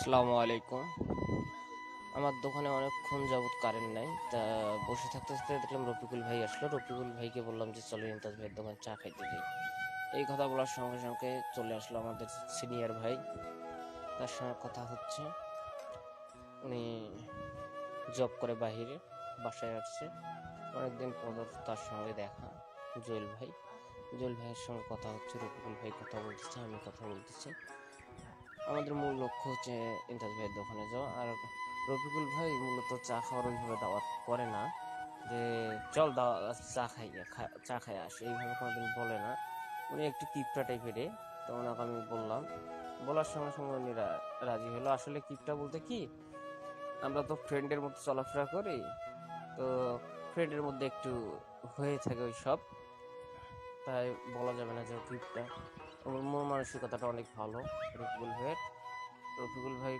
আসসালামু আলাইকুম। আমার দোকানে অনেকক্ষণ যাবত কারেন্ট নাই, তা বসে থাকতে থাকতে দেখলাম রফিকুল ভাই আসলো। রফিকুল ভাইকে বললাম যে চলো ইমতাজ ভাইয়ের দোকান চা খাইতে যাই। এই কথা বলার সঙ্গে সঙ্গে চলে আসলো আমাদের সিনিয়র ভাই, তার সঙ্গে কথা হচ্ছে। উনি জব করে বাহিরে, বাসায় আসছে। অনেকদিন পর তার সঙ্গে দেখা। জুয়েল ভাই, জুয়েল ভাইয়ের সঙ্গে কথা হচ্ছে, রফিকুল ভাই কথা বলতেছে, আমি কথা বলতেছি। আমাদের মূল লক্ষ্য হচ্ছে ইমতাজ ভাইয়ের দোকানে যাওয়া। আর রফিকুল ভাই মূলত চা খাওয়ার ওইভাবে দাওয়াত করে না যে চল চা খাই আসে, এইভাবে কোনোদিন বলে না। উনি একটু কিপটা টাইপের, তো ওনাকে আমি বললাম, বলার সঙ্গে সঙ্গে উনি রাজি হলো। আসলে কিপটা বলতে কি, আমরা তো ফ্রেন্ডের মতো চলাফেরা করি, তো ফ্রেন্ডের মধ্যে একটু হয়ে থাকে ওই সব, তাই বলা যাবে না যে ও কিপটা। ওর মন মানসিকতাটা অনেক ভালো রফিকুল ভাইয়ের। রফিকুল ভাই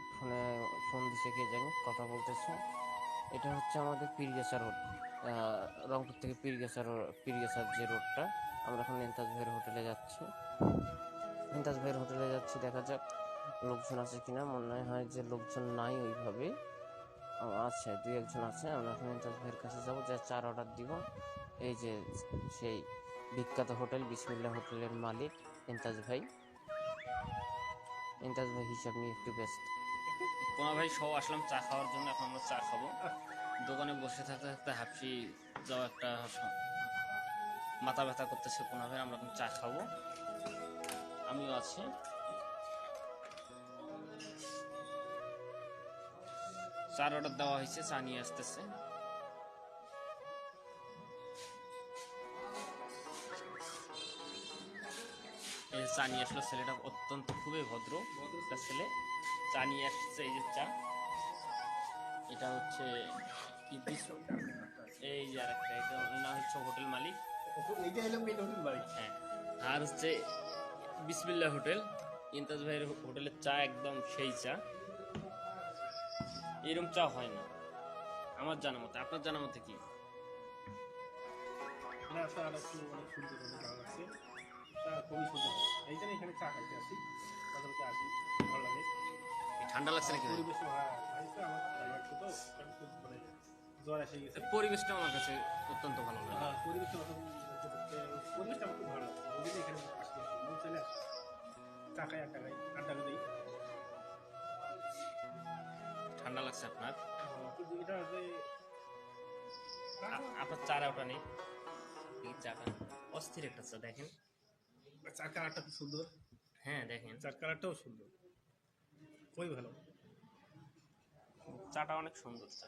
ফোন দিছে, কে জানি কথা বলতেছে। এটা হচ্ছে আমাদের পীরগাছা রোড, রংপুর থেকে পীরগাছার যে রোডটা। আমরা এখন ইমতাজ ভাইয়ের হোটেলে যাচ্ছি। দেখা যাক লোকজন আছে কিনা। মনে হয় যে লোকজন নাই ওইভাবে, আছে দুই একজন আছে। আমরা এখন ইমতাজ ভাইয়ের কাছে যাবো, যা চার অর্ডার দিব। এই যে সেই বিখ্যাত হোটেল বিসমিল্লাহ হোটেলের মালিক ইমতাজ ভাই হিসাব নিয়ে একটু ব্যস্ত। কোনা ভাই সহ আসলাম চা খাওয়ার জন্য। এখন আমরা চা খাবো। দোকানে বসে থাকতে থাকতে হাঁপসি যাওয়া একটা মাথা ব্যথা করতেছে কোনা ভাই। আমরা এখন চা খাবো, আমিও আছি। চার অর্ডার দেওয়া হয়েছে, চা নিয়ে আসতেছে। এই চা নিয়ে আসলো ছেলেটা, অত্যন্ত খুবই ভদ্র একটা ছেলে। চা নিয়ে আসছে, এই যে চা। এটা হচ্ছে এই যে আরেকটা, এটা না হচ্ছে হোটেল মালিক, হ্যাঁ। আর হচ্ছে বিসমিল্লাহ হোটেল, ইমতাজ ভাইয়ের হোটেলের চা একদম সেই চা। এরকম চা হয় না আমার জানা মতে। আপনার জানা মতে কি? না স্যার, অনেক সুন্দর, অনেক ভালো লাগছে। খুবই সুন্দর। এই জন্য এখানে চা খাইতে আসি, মাঝে মধ্যে আসি, ভালো লাগে। ঠান্ডা লাগছে নাকি? পরিবেশ আমার ভালো লাগছে, তো খুব মানে জ্বর এসে গেছে। পরিবেশটা আমার কাছে অত্যন্ত ভালো লাগে। পরিবেশটা আমার খুব ভালো লাগছে, ওই জন্য এখানে আসি। মন চাইলে আসি, চা খাই, আড্ডা দিই। ঠান্ডা লাগছে আপনার? কিন্তু এটা যে আপনার চারা ওটা নেই, এই চাটা অস্থির একটা চা, দেখেন। চার কালারটা খুব সুন্দর। হ্যাঁ দেখেন, চার কালারটাও সুন্দর, খুবই ভালো। চাটা অনেক সুন্দর চা।